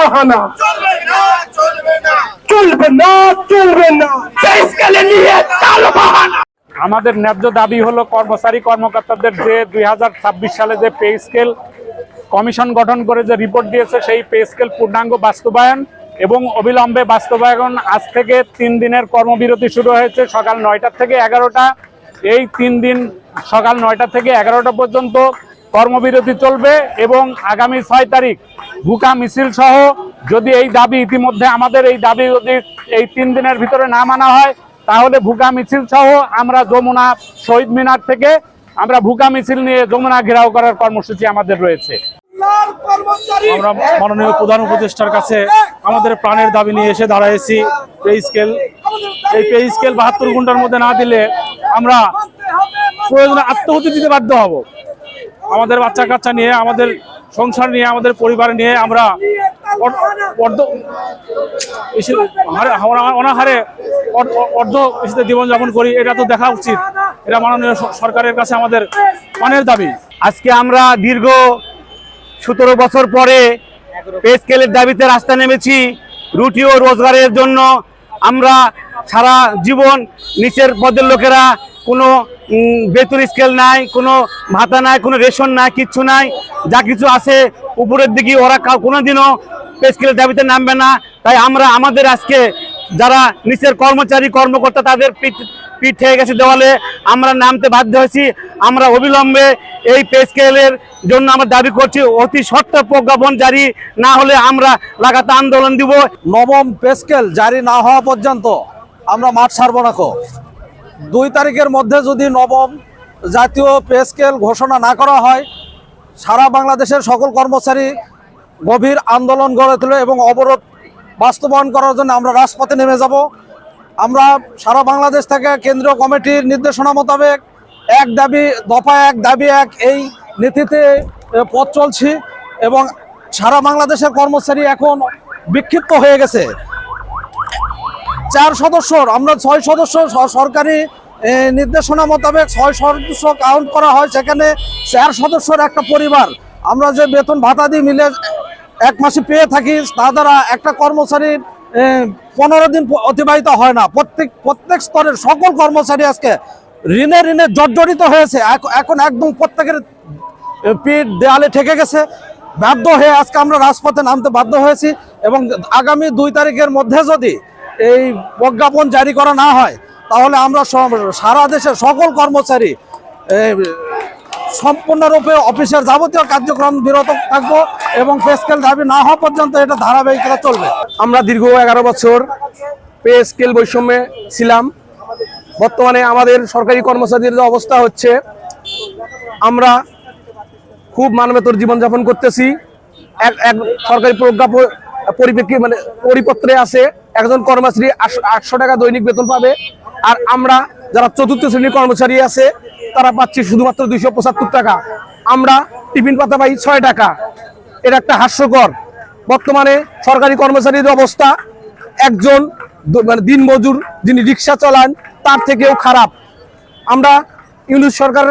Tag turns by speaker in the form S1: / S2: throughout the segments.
S1: বাহানা চলবে না পে স্কেলে নিয়ে টালো বাহানা।
S2: আমাদের ন্যায্য দাবি হলো কর্মচারী কর্মকর্তাদের যে 2026 সালে যে পে স্কেল কমিশন গঠন করে যে রিপোর্ট দিয়েছে সেই পে স্কেল পূর্ণাঙ্গ বাস্তবায়ন এবং অবিলম্বে বাস্তবায়ন। আজ থেকে 3 দিনের কর্মবিরতি শুরু হয়েছে সকাল 9টা থেকে 11টা। এই 3 দিন সকাল 9টা থেকে 11টা পর্যন্ত কর্মবিরতি চলবে এবং আগামী 6 তারিখ ভুকা মিছিল সহ যদি এই দাবি ইতিমধ্যে আমাদের এই দাবি যদি এই 3 দিনের ভিতরে না মানা হয় তাহলে ভুকা মিছিল সহ আমরা যমুনা শহীদ মিনার থেকে আমরা ভুকা মিছিল নিয়ে যমুনা ঘেরাও করার কর্মসূচি আমাদের রয়েছে।
S3: আমরা মাননীয় প্রধান উপদেষ্টার কাছে আমাদের প্রাণের দাবি নিয়ে এসে দাঁড়াইছি। পে স্কেল, এই পে স্কেল 72 ঘন্টার মধ্যে না দিলে আমরা প্রয়োজনে আত্মহত্যা দিতে বাধ্য হব। আমাদের বাচ্চা কাচ্চা নিয়ে, আমাদের সংসার নিয়ে, আমাদের পরিবার নিয়ে আমরা অনাহারে জীবনযাপন করি। এটা তো দেখা উচিত, এটা মাননীয় সরকারের কাছে আমাদের প্রাণের দাবি।
S4: আজকে আমরা দীর্ঘ 17 বছর পরে পে স্কেলের দাবিতে রাস্তায় নেমেছি। রুটি ও রোজগারের জন্য আমরা সারা জীবন নিচের পদের লোকেরা কোনো বেতন স্কেল নাই, কোনো ভাতা নাই, কোনো রেশন নাই, কিচ্ছু নাই। যা কিছু আছে উপরের দিকে, ওরা কোনোদিনও পে স্কেলের দাবিতে নামবে না। তাই আমরা আমাদের আজকে যারা নিচের কর্মচারী কর্মকর্তা তাদের পিঠ হয়ে গেছে দেওয়ালে, আমরা নামতে বাধ্য হয়েছি। আমরা অবিলম্বে এই পে স্কেলের জন্য আমরা দাবি করছি অতি সত্বর প্রজ্ঞাপন জারি না হলে আমরা লাগাতার আন্দোলন দিব।
S5: নবম পে স্কেল জারি না হওয়া পর্যন্ত আমরা মাঠ ছাড়ব না। 2 তারিখের মধ্যে যদি নবম জাতীয় পে স্কেল ঘোষণা না করা হয়, সারা বাংলাদেশের সকল কর্মচারী গভীর আন্দোলন গড়ে তোলে এবং অবরোধ বাস্তবায়ন করার জন্য আমরা রাজপথে নেমে যাব। আমরা সারা বাংলাদেশ থেকে কেন্দ্রীয় কমিটির নির্দেশনা মোতাবেক এক দাবি দফা এক দাবি এক এই নীতিতে পথ চলছি এবং সারা বাংলাদেশের কর্মচারী এখন বিক্ষিপ্ত হয়ে গেছে। 4 সদস্যর, আমরা 6 সদস্য সরকারি নির্দেশনা মোতাবেক 6 সদস্য কাউন্ট করা হয়, সেখানে 4 সদস্যর একটা পরিবার। আমরা যে বেতন ভাতা দিয়ে মিলে 1 মাসে পেয়ে থাকি, তা দ্বারা একটা কর্মচারীর 15 দিন অতিবাহিত হয় না। প্রত্যেক স্তরের সকল কর্মচারী আজকে ঋণে জর্জরিত হয়েছে। এখন একদম প্রত্যেকের পিঠ দেয়ালে ঠেকে গেছে। বাধ্য হয়ে আজকে আমরা রাজপথে নামতে বাধ্য হয়েছি এবং আগামী 2 তারিখের মধ্যে যদি এই প্রজ্ঞাপন জারি করা না হয় তাহলে আমরা সারা দেশের সকল কর্মচারী সম্পূর্ণরূপে অফিসের যাবতীয় কার্যক্রম বিরত থাকবো এবং পে স্কেল দাবি না হওয়া পর্যন্ত এটা ধারাবাহিকতা চলবে।
S1: আমরা দীর্ঘ 11 বছর পে স্কেল বৈষম্যে ছিলাম। বর্তমানে আমাদের সরকারি কর্মচারীদের যে অবস্থা হচ্ছে, আমরা খুব মানবেতর জীবনযাপন করতেছি। এক সরকারি পরিপত্রে আছে একজন কর্মচারী 800 টাকা দৈনিক বেতন পাবে, আর আমরা যারা 4র্থ শ্রেণীর কর্মচারী আছে তারা পাচ্ছি শুধুমাত্র 275 টাকা। আমরা টিফিন পাতা পাই 6 টাকা। এটা একটা হাস্যকর। বর্তমানে সরকারি কর্মচারীদের অবস্থা একজন দিনমজুর যিনি রিক্সা চালান তার থেকেও খারাপ। আমরা ইউনিট সরকার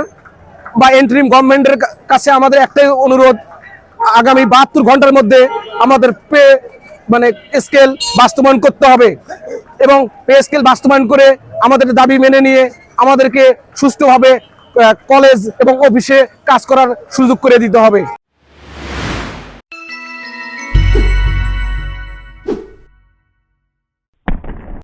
S1: বা ইন্টারিম গভর্নমেন্টের কাছে আমাদের একটাই অনুরোধ, আগামী 72 ঘন্টার মধ্যে আমাদের পে স্কেল বাস্তবায়ন করতে হবে এবং পে স্কেল বাস্তবায়ন করে আমাদের দাবি মেনে নিয়ে আমাদেরকে সুষ্ঠুভাবে কলেজ এবং অফিসে কাজ করার সুযোগ করে দিতে হবে।